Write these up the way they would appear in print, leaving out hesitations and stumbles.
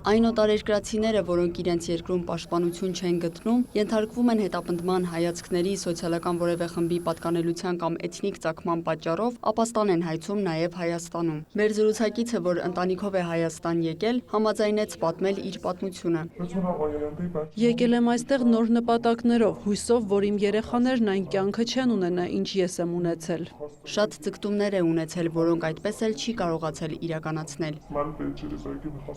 Այն օտարերկրացիները, որոնք իրենց երկրում պաշտպանություն չեն գտնում, ենթարկվում են հետապնդման, հայացքների, սոցիալական որևէ խմբի պատկանելության կամ էթնիկ ծագման պատճառով ապաստան են հայցում նաև Հայաստանում։ Մեր զրուցակիցը, որ ընտանիքով է Հայաստան եկել, համաձայնեց պատմել իր պատմությունը։ Եկել եմ այստեղ նոր նպատակներով, հույսով, որ իմ երեխաներն այն կյանքը չեն ունենա, ինչ ես եմ ունեցել։ Շատ ձգտումներ է ունեցել, որոնք այդպես էլ չի կարողացել իրականացնել։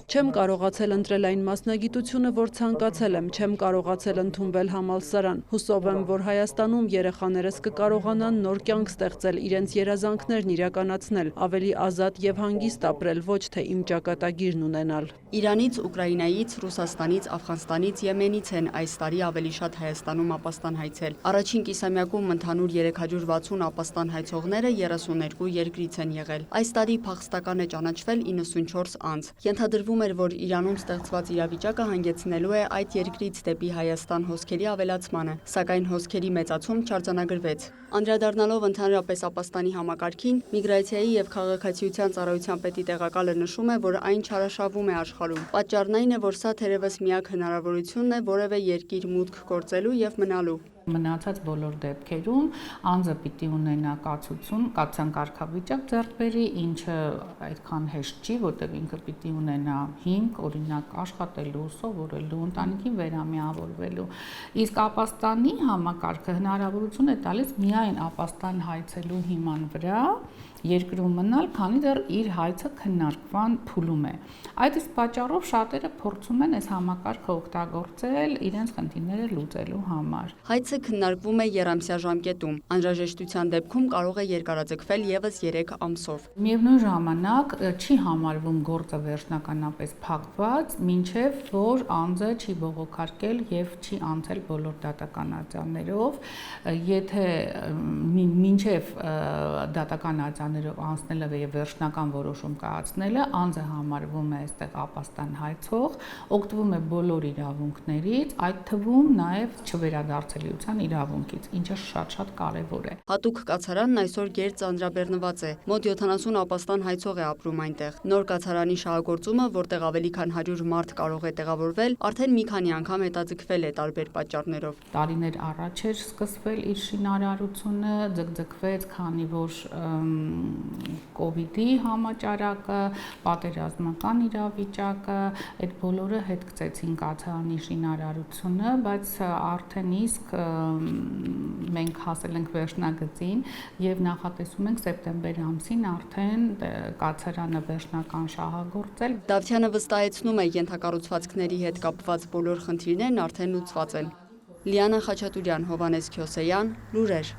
Չեմ կարողացել ընտրել այն մասնագիտությունը, որ ցանկացել եմ, չեմ կարողացել ընդունվել համալսարան։ Հուսով եմ, որ Հայաստանում երեխաներս կկարողանան նոր կյանք ստեղծել, իրենց երազանքներն իրականացնել, ավելի ազատ եւ հանգիստ ապրել, ոչ թե իմ ճակատագիրն ունենալ։ Իրանից, Ուկրաինայից, Ռուսաստանից, Աֆղանստանից, Եմենից են այս տարի ավելի շատ Հայաստանում ապաստան հայցել։ Առաջին կիսամյակում ընդհանուր 360 ապաստան հայցողները 32 երկրից են եղել։ Այս տարի փախստական է ճանաչվել 94 անձ։ Ենթադրվում էր, որ Իրանում ստեղծված իրավիճակը հանգեցնելու է այդ երկրից դեպի Հայաստան հոսքերի ավելացմանը, սակայն հոսքերի մեծացում չարձանագրվեց։ Անդրադառնալով ընդհանրապես ապաստանի համակարգին, Միգրացիայի եւ քաղաքացիության ծառայության պետի տեղակալը նշում է, որ այն չարաշահվում է աշխարհում։ Պատճառն այն է, որ սա թերևս միակ հնարավորությունն է որևէ երկիր մուտք գործելու եւ մնալու։ Մնացած բոլոր դեպքերում անձը պիտի ունենա կացության կարգավիճակ ձեռք բերի, ինչը այդքան հեշտ չի, որտեղ ինքը պիտի ունենա հիմք, օրինակ աշխատելու, սովորելու, ընտանիքին վերամիավորվելու։ Իսկ ապաստանի համակարգը հնարավորություն է տալիս միայն ապաստան հայցելու հիման վրա երկրում մնալ, քանի դեռ իր հայցը քննարկման փուլում է։ Այդ իսկ պատճառով շատերը փորձում են այս համակարգը օգտագործել իրենց խնդիրները լուծելու համար։ Հայցը քննարկվում է եռամսյա ժամկետում, անհրաժեշտության դեպքում կարող է երկարաձգվել ևս 3 ամսով։ Միևնույն ժամանակ չի համարվում գործը վերջնականապես փակված, մինչև որ անձը չի բողոքարկել եւ չի անցել բոլոր դատական արձաններով, եթե մինչև դատական արձաններով անցնելը եւ վերջնական որոշում կայացնելը անձը համարվում է այստեղ ապաստան հայցող, օգտվում է բոլոր իրավունքներից, այդ թվում նաեւ չվերադարձելիության իրավունքից, ինչը շատ կարեւոր է։ Հատուկ կացարանն այսօր գերծանրաբեռնված է։ Մոտ 70 ապաստան հայցող է ապրում այնտեղ։ Նոր կացարանի շահագործումը, որտեղ ավելի քան 100 մարդ կարող է տեղավորվել, արդեն մի քանի անգամ հետաձգվել է տարբեր պատճառներով։ Տարիներ առաջ էր սկսվել իր շինարարությունը, ձգձգվեց, քանի որ կոവിഡ്ի համաճարակը, պատերազմական իրավիճակը, այդ բոլորը հետ գցեցին կացարանի շինարարությունը, բայց արդեն իսկ մենք հասել ենք վերջնագծին եւ նախատեսում ենք սեպտեմբեր ամսին արդեն կացարանը վերջնական շահագործել։ Դավթյանը վստահեցնում է, ենթակառուցվածքների հետ կապված բոլոր խնդիրներն արդեն լուծված են։ Լիանա Խաչատուրյան, Հովհաննես Քյոսեյան, լուրեր։